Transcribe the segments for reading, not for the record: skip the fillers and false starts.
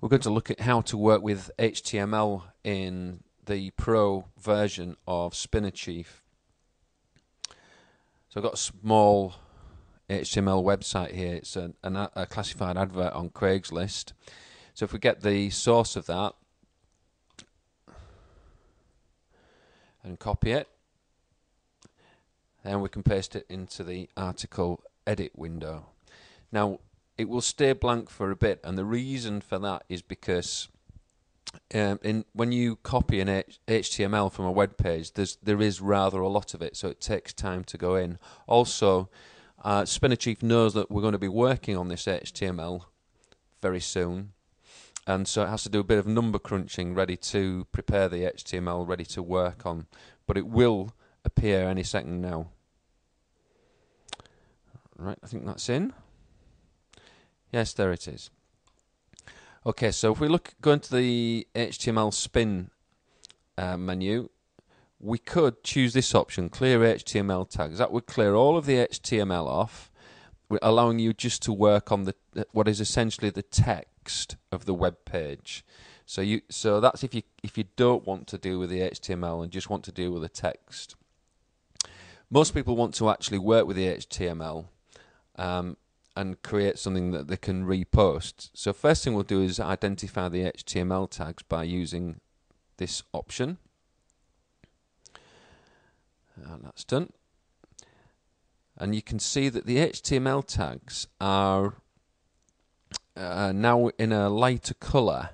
We're going to look at how to work with HTML in the Pro version of SpinnerChief. So I've got a small HTML website here. It's a classified advert on Craigslist. So if we get the source of that and copy it, then we can paste it into the article edit window. Now it will stay blank for a bit, and the reason for that is because when you copy an HTML from a web page, there is rather a lot of it, so it takes time to go in. Also, SpinnerChief knows that we're going to be working on this HTML very soon, and so it has to do a bit of number crunching ready to prepare the HTML ready to work on, but it will appear any second now. Right, I think that's in. Yes, there it is. Okay, so if we go into the HTML spin menu, we could choose this option, clear HTML tags. That would clear all of the HTML off, allowing you just to work on what is essentially the text of the web page. So that's if you don't want to deal with the HTML and just want to deal with the text. Most people want to actually work with the HTML and create something that they can repost. So first thing we'll do is identify the HTML tags by using this option. And that's done. And you can see that the HTML tags are now in a lighter colour.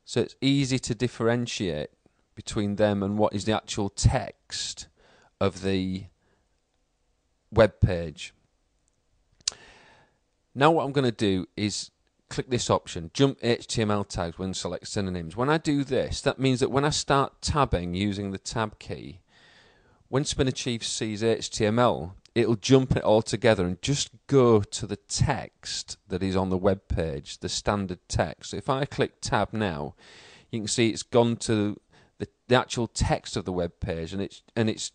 So it's easy to differentiate between them and what is the actual text of the web page. Now what I'm going to do is click this option, jump HTML tags when select synonyms. When I do this, that means that when I start tabbing using the tab key, when SpinnerChief sees HTML, it'll jump it all together and just go to the text that is on the web page, the standard text. So if I click tab now, you can see it's gone to the actual text of the web page, and it's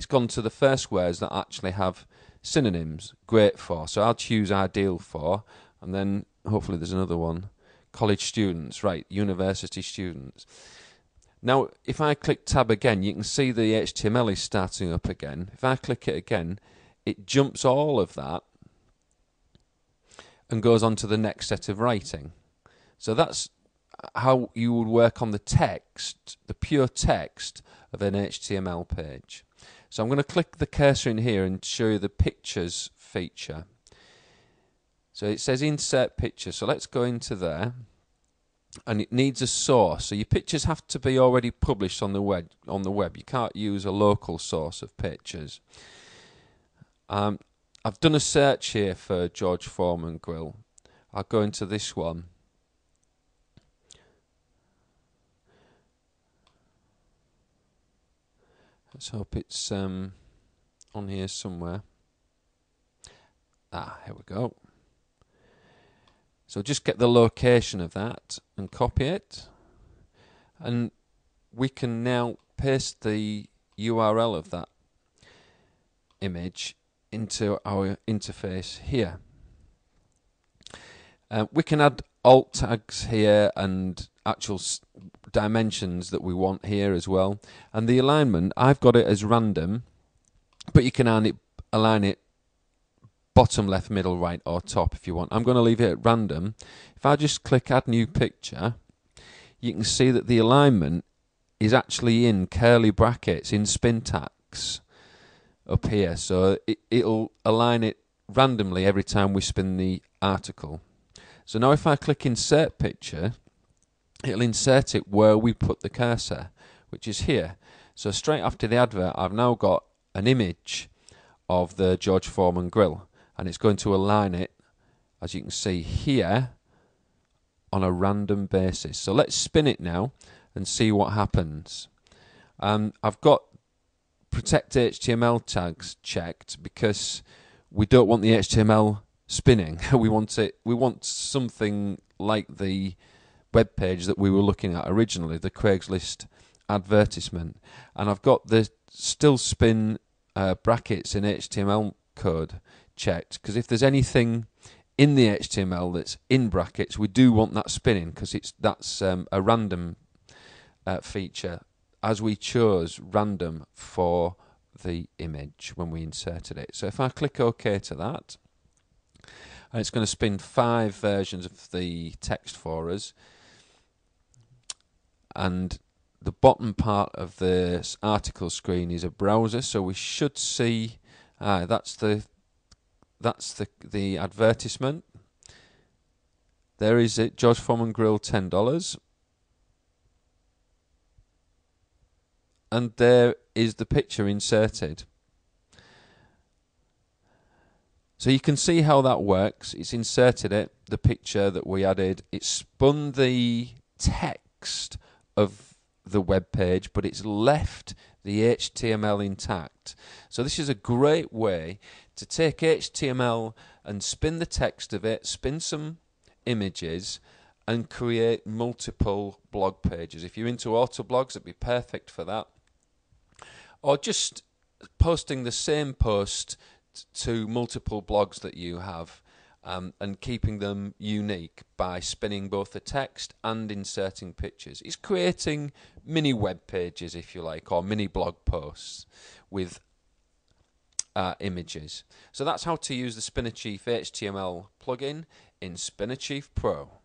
gone to the first words that actually have synonyms, great for. So I'll choose ideal for, and then hopefully there's another one, college students, right, university students. Now if I click tab again, you can see the HTML is starting up again. If I click it again, it jumps all of that and goes on to the next set of writing. So that's how you would work on the text, the pure text of an HTML page. So I'm going to click the cursor in here and show you the pictures feature. So it says insert picture, so let's go into there, and it needs a source. So your pictures have to be already published on the web. You can't use a local source of pictures. I've done a search here for George Foreman Grill. I'll go into this one. Let's hope it's on here somewhere. Here we go. So just get the location of that and copy it. And we can now paste the URL of that image into our interface here. We can add alt tags here and actual dimensions that we want here as well, and the alignment, I've got it as random, but you can align it bottom, left, middle, right or top if you want. I'm going to leave it at random. If I just click add new picture, you can see that the alignment is actually in curly brackets in Spintax up here, so it'll align it randomly every time we spin the article. So now if I click insert picture, it'll insert it where we put the cursor, which is here. So straight after the advert, I've now got an image of the George Foreman Grill, and it's going to align it, as you can see here, on a random basis. So let's spin it now and see what happens. I've got protect HTML tags checked because we don't want the HTML spinning. We want something like the web page that we were looking at originally, the Craigslist advertisement, and I've got the still spin brackets in HTML code checked, because if there's anything in the HTML that's in brackets, we do want that spinning because that's a random feature, as we chose random for the image when we inserted it. So if I click OK to that, and it's going to spin 5 versions of the text for us, and the bottom part of the article screen is a browser, so we should see that's the advertisement. There is it, George Foreman Grill, $10. And there is the picture inserted. So you can see how that works. It's inserted it, the picture that we added. It's spun the text of the web page, but it's left the HTML intact. So this is a great way to take HTML and spin the text of it, spin some images, and create multiple blog pages. If you're into autoblogs, it'd be perfect for that. Or just posting the same post to multiple blogs that you have, and keeping them unique by spinning both the text and inserting pictures. It's creating mini web pages, if you like, or mini blog posts with images. So that's how to use the SpinnerChief HTML plugin in SpinnerChief Pro.